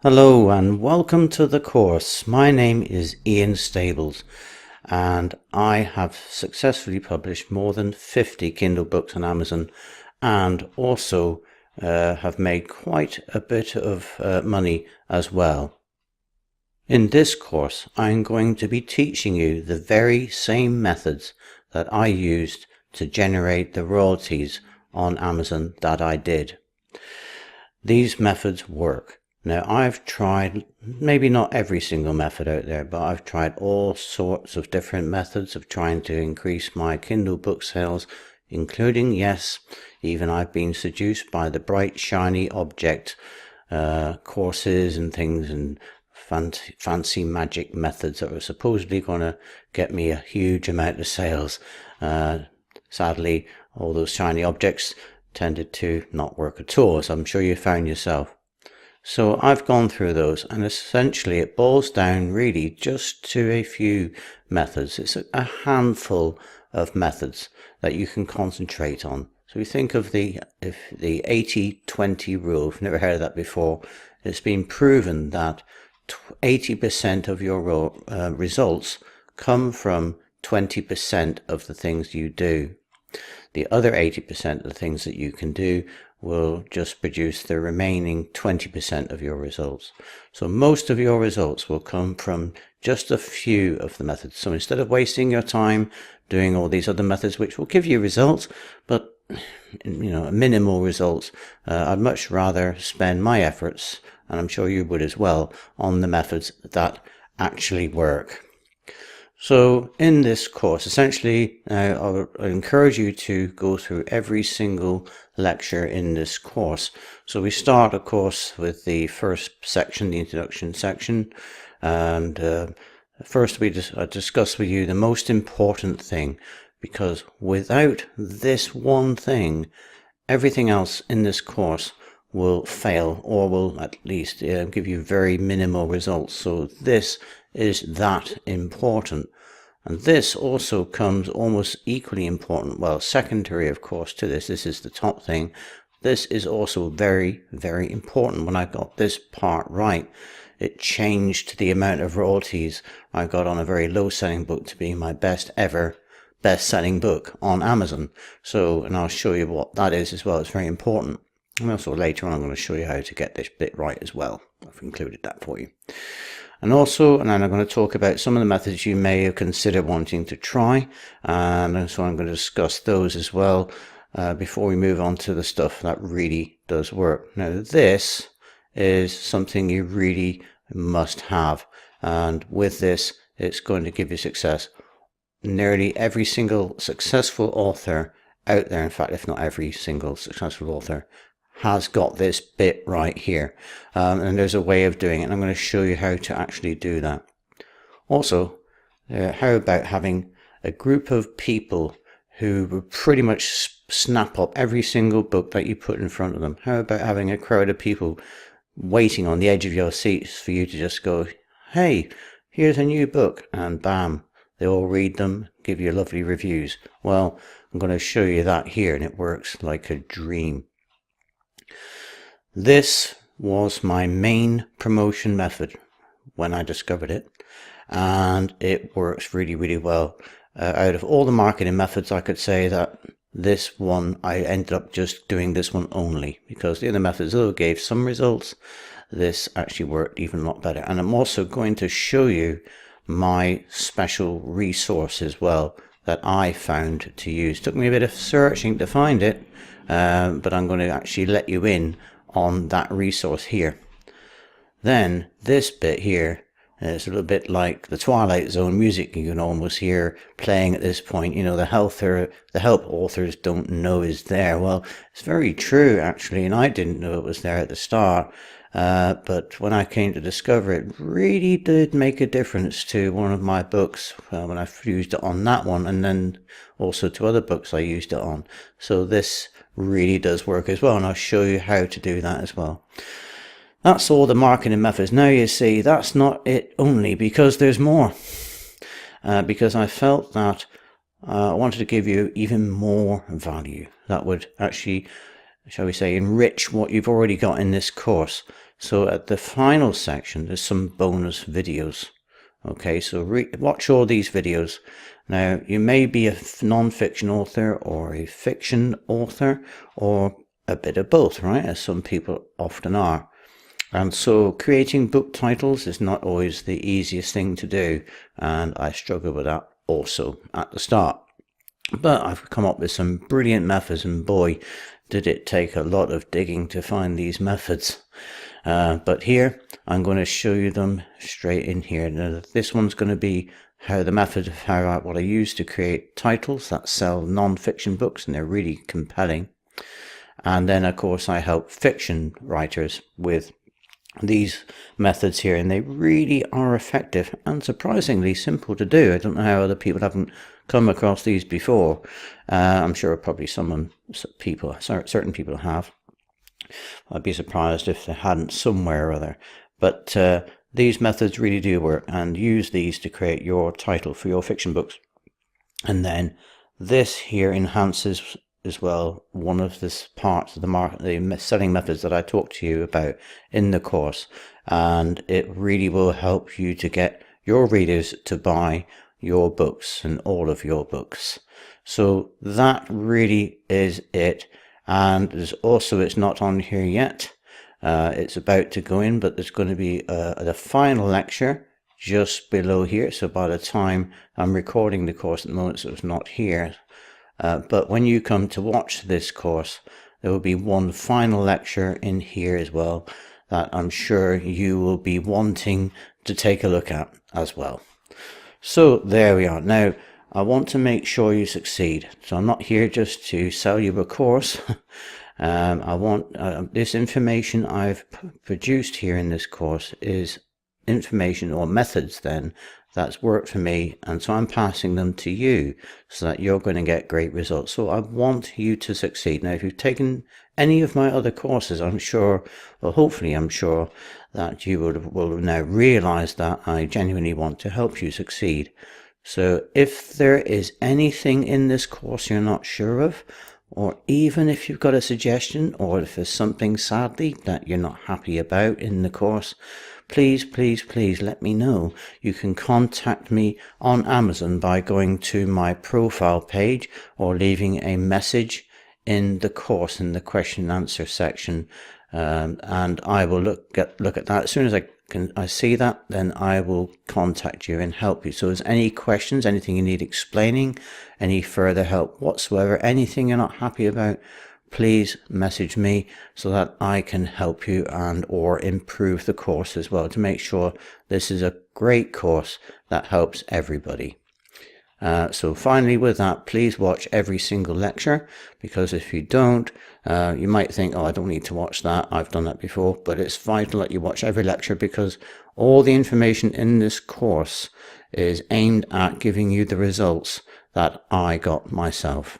Hello and welcome to the course. My name is Ian Stables and I have successfully published more than 50 Kindle books on Amazon and also have made quite a bit of money as well. In this course I'm going to be teaching you the very same methods that I used to generate the royalties on Amazon that I did. These methods work. Now I've tried, maybe not every single method out there, but I've tried all sorts of different methods of trying to increase my Kindle book sales, including, yes, even I've been seduced by the bright shiny object courses and things and fancy magic methods that were supposedly going to get me a huge amount of sales. Sadly, all those shiny objects tended to not work at all, as I'm sure you found yourself. So I've gone through those, and essentially it boils down really just to a few methods. It's a handful of methods that you can concentrate on. So we think of the 80-20 rule. If you've never heard of that before, it's been proven that 80% of your results come from 20% of the things you do. The other 80% of the things that you can do will just produce the remaining 20% of your results. So most of your results will come from just a few of the methods. So instead of wasting your time doing all these other methods, which will give you results, but minimal results, I'd much rather spend my efforts, and I'm sure you would as well, on the methods that actually work. So in this course, essentially, I'll encourage you to go through every single lecture in this course. So we start, of course, with the first section, the introduction section. And first I discuss with you the most important thing, because without this one thing, everything else in this course will fail, or will at least give you very minimal results. So this is that important. And this also comes almost equally important, well, secondary of course to this is the top thing. This is also very, very important. When I got this part right, it changed the amount of royalties I got on a very low selling book to being my best ever best selling book on Amazon. So, and I'll show you what that is as well. It's very important. And also later on I'm going to show you how to get this bit right as well. I've included that for you. And then I'm going to talk about some of the methods you may have considered wanting to try, and so I'm going to discuss those as well before we move on to the stuff that really does work. Now this is something you really must have, and with this it's going to give you success. Nearly every single successful author out there, in fact if not every single successful author, has got this bit right here, and there's a way of doing it, and I'm going to show you how to actually do that. Also, how about having a group of people who will pretty much snap up every single book that you put in front of them? How about having a crowd of people waiting on the edge of your seats for you to just go, hey, here's a new book, and bam, they all read them, give you lovely reviews. Well, I'm going to show you that here, and it works like a dream. This was my main promotion method when I discovered it, and it works really, really well. Out of all the marketing methods, I could say that this one, I ended up just doing this one only, because the other methods, though, gave some results, this actually worked even a lot better. And I'm also going to show you my special resource as well that I found to use. Took me a bit of searching to find it, but I'm going to actually let you in on that resource here. Then this bit here is a little bit like the Twilight Zone music you can almost hear playing at this point. You know, the help authors don't know is there. Well, it's very true actually, and I didn't know it was there at the start, but when I came to discover it, really did make a difference to one of my books when I used it on that one, and then also to other books I used it on. So this really does work as well, and I'll show you how to do that as well. That's all the marketing methods. Now you see, that's not it only, because there's more. Because I felt that I wanted to give you even more value that would actually, shall we say, enrich what you've already got in this course. So at the final section, there's some bonus videos. Okay, so watch all these videos. Now, you may be a non-fiction author or a fiction author or a bit of both, right? As some people often are. And so creating book titles is not always the easiest thing to do. And I struggled with that also at the start. But I've come up with some brilliant methods, and boy, did it take a lot of digging to find these methods. But here, I'm going to show you them straight in here. Now, this one's going to be what I use to create titles that sell non-fiction books, and they're really compelling. And then, of course, I help fiction writers with these methods here, and they really are effective and surprisingly simple to do. I don't know how other people haven't come across these before. I'm sure probably certain people have. I'd be surprised if they hadn't somewhere or other. But these methods really do work, and use these to create your title for your fiction books. And then this here enhances as well one of this parts of the selling methods that I talked to you about in the course, and it really will help you to get your readers to buy your books and all of your books. So that really is it. And there's also, it's not on here yet, it's about to go in, but there's going to be the final lecture just below here. So by the time I'm recording the course at the moment, so it's not here, but when you come to watch this course, there will be one final lecture in here as well that I'm sure you will be wanting to take a look at as well. So there we are. Now, I want to make sure you succeed. So I'm not here just to sell you a course. I want this information I've produced here in this course is information or methods then that's worked for me, and so I'm passing them to you so that you're going to get great results. So I want you to succeed. Now, if you've taken any of my other courses, I'm sure, well, hopefully I'm sure that you will now realize that I genuinely want to help you succeed. So if there is anything in this course you're not sure of, or even if you've got a suggestion, or if there's something sadly that you're not happy about in the course, please let me know. You can contact me on Amazon by going to my profile page or leaving a message in the course in the question and answer section, and I will look at that. As soon as I see that, then I will contact you and help you. So if there's any questions, anything you need explaining, any further help whatsoever, anything you're not happy about, please message me so that I can help you and or improve the course as well to make sure this is a great course that helps everybody. So finally with that, please watch every single lecture, because if you don't, you might think, oh, I don't need to watch that, I've done that before. But it's vital that you watch every lecture, because all the information in this course is aimed at giving you the results that I got myself.